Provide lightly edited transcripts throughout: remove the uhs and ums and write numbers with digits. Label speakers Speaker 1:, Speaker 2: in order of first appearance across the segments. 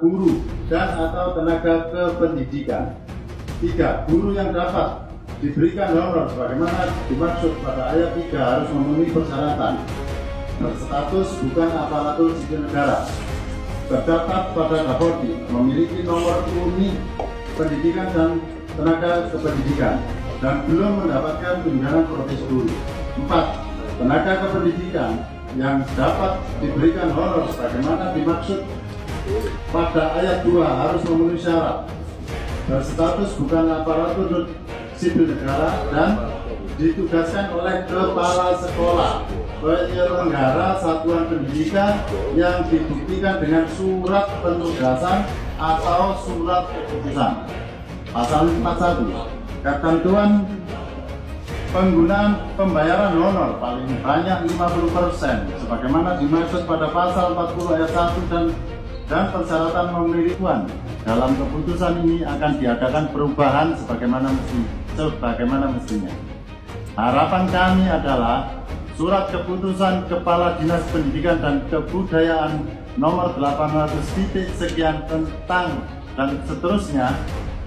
Speaker 1: guru dan atau tenaga kependidikan. 3. Guru yang dapat diberikan honor sebagaimana dimaksud pada ayat 3 harus memenuhi persyaratan. Berstatus bukan aparatur sipil negara, tercatat pada Dapodi, memiliki nomor UNI pendidikan dan tenaga kependidikan, dan belum mendapatkan tunjangan profesi guru. 4. Tenaga kependidikan yang dapat diberikan honor sebagaimana dimaksud pada ayat 2 harus memenuhi syarat. Berstatus bukan aparatur sipil negara dan ditugaskan oleh kepala sekolah penyelenggara satuan pendidikan yang dibuktikan dengan surat penugasan atau surat keputusan. Pasal 41. Ketentuan penggunaan pembayaran honor paling banyak 50% sebagaimana dimaksud pada pasal 40 ayat 1 dan persyaratan pemberitahuan. Dalam keputusan ini akan diadakan perubahan sebagaimana mestinya. Harapan kami adalah surat keputusan Kepala Dinas Pendidikan dan Kebudayaan nomor 800 sekian tentang dan seterusnya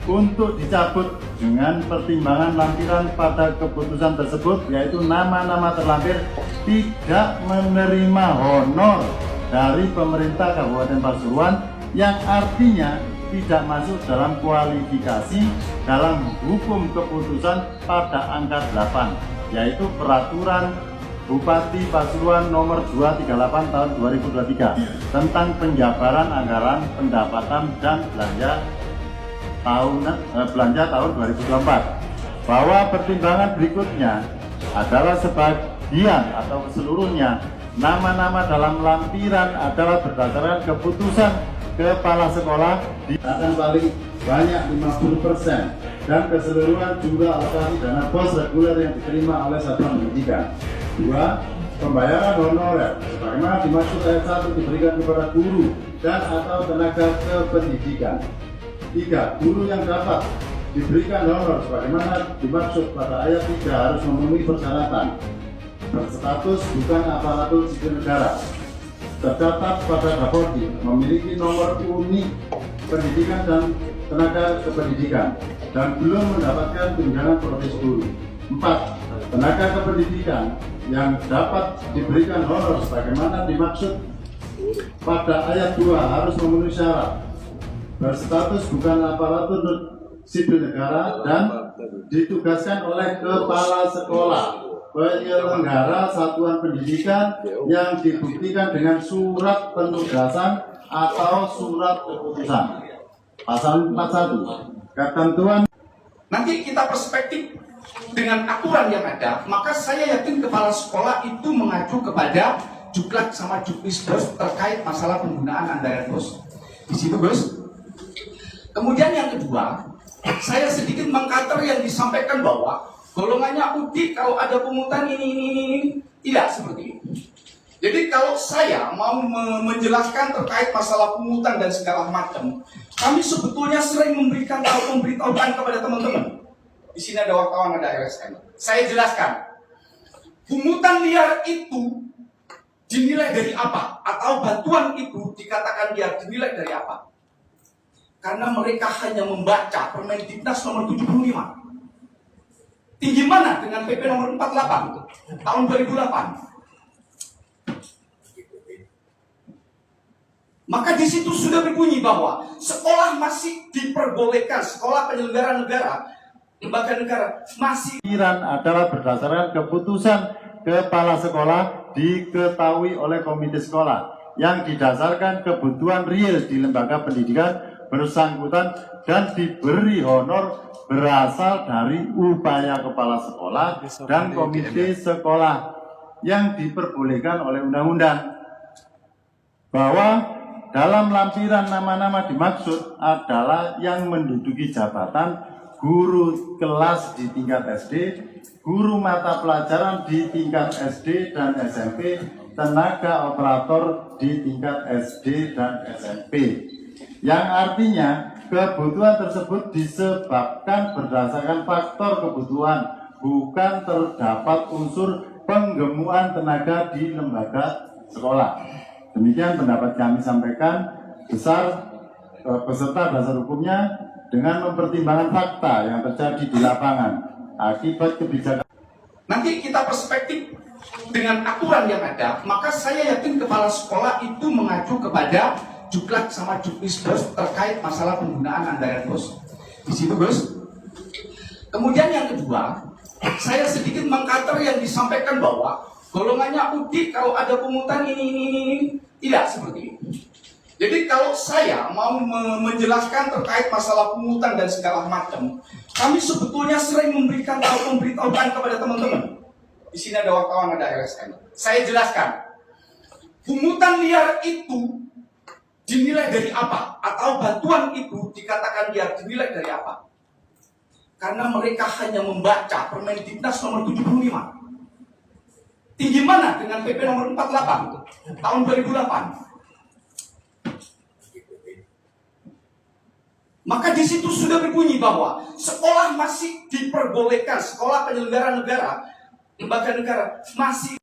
Speaker 1: untuk dicabut dengan pertimbangan lampiran pada keputusan tersebut, yaitu nama-nama terlampir tidak menerima honor dari pemerintah Kabupaten Pasuruan, yang artinya tidak masuk dalam kualifikasi dalam hukum keputusan pada angka 8, yaitu Peraturan Bupati Pasuruan nomor 238 tahun 2023 tentang penjabaran anggaran pendapatan dan belanja tahun 2024, bahwa pertimbangan berikutnya adalah sebagian atau keseluruhnya nama-nama dalam lampiran adalah berdasarkan keputusan kepala sekolah akan paling banyak 50% dan keseluruhan jumlah alokasi dana pos reguler yang diterima oleh satuan pendidikan. 2. Pembayaran honorer sebagaimana dimaksud ayat 1 diberikan kepada guru dan atau tenaga kependidikan. 3. Guru yang dapat diberikan honor sebagaimana dimaksud pada ayat 3 harus memenuhi persyaratan. Berstatus bukan aparatur sipil negara, tercatat pada Dapodi, memiliki nomor UNI pendidikan dan tenaga kependidikan, dan belum mendapatkan tunjangan profesi guru. 4. Tenaga kependidikan yang dapat diberikan honor sebagaimana dimaksud pada ayat 2 harus memenuhi syarat. Berstatus bukan aparatur sipil negara dan ditugaskan oleh kepala sekolah penyelenggara satuan pendidikan yang dibuktikan dengan surat penugasan atau surat keputusan. Pasal 41. Ketentuan
Speaker 2: nanti kita perspektif dengan aturan yang ada, maka saya yakin kepala sekolah itu mengacu kepada Juklat sama Juknis bos terkait masalah penggunaan anggaran bos. Di situ bos. Kemudian yang kedua, saya sedikit mengcounter yang disampaikan bahwa golongannya UDI kalau ada pungutan ini tidak seperti itu. Jadi kalau saya mau menjelaskan terkait masalah pungutan dan segala macam, kami sebetulnya sering memberikan pemberitahuan kepada teman-teman. Di sini ada wartawan, ada RSN. Saya jelaskan, pungutan liar itu dinilai dari apa? Atau bantuan itu dikatakan liar dinilai dari apa? Karena mereka hanya membaca Permendiknas nomor 75. Tinggi mana dengan PP nomor 48 tahun 2008? Maka di situ sudah berbunyi bahwa sekolah masih diperbolehkan, sekolah penyelenggara negara, lembaga negara masih
Speaker 1: adalah berdasarkan keputusan kepala sekolah diketahui oleh komite sekolah yang didasarkan kebutuhan real di lembaga pendidikan bersangkutan dan diberi honor berasal dari upaya kepala sekolah dan komite sekolah yang diperbolehkan oleh undang-undang. Bahwa dalam lampiran nama-nama dimaksud adalah yang menduduki jabatan guru kelas di tingkat SD, guru mata pelajaran di tingkat SD dan SMP, tenaga operator di tingkat SD dan SMP. Yang artinya kebutuhan tersebut disebabkan berdasarkan faktor kebutuhan, bukan terdapat unsur penggemukan tenaga di lembaga sekolah. Demikian pendapat kami sampaikan. Besar beserta dasar hukumnya dengan mempertimbangkan fakta yang terjadi di lapangan akibat kebijakan.
Speaker 2: Nanti kita perspektif dengan aturan yang ada, maka saya yakin kepala sekolah itu mengacu kepada Juklak sama Juknisbers terkait masalah penggunaan anggaran bos. Di situ bos. Kemudian yang kedua, saya sedikit mengkater yang disampaikan bahwa golongannya UDI kalau ada pungutan ini tidak seperti itu. Jadi kalau saya mau menjelaskan terkait masalah pungutan dan segala macam, kami sebetulnya sering memberitahukan kepada teman-teman. Di sini ada wartawan, ada LSM. Saya jelaskan, pungutan liar itu dinilai dari apa? Atau bantuan itu dikatakan liar dinilai dari apa? Karena mereka hanya membaca Permendiknas nomor 75. Tinggi mana dengan PP nomor 48 tahun 2008? Maka di situ sudah berbunyi bahwa sekolah masih diperbolehkan, sekolah penyelenggara negara, lembaga negara masih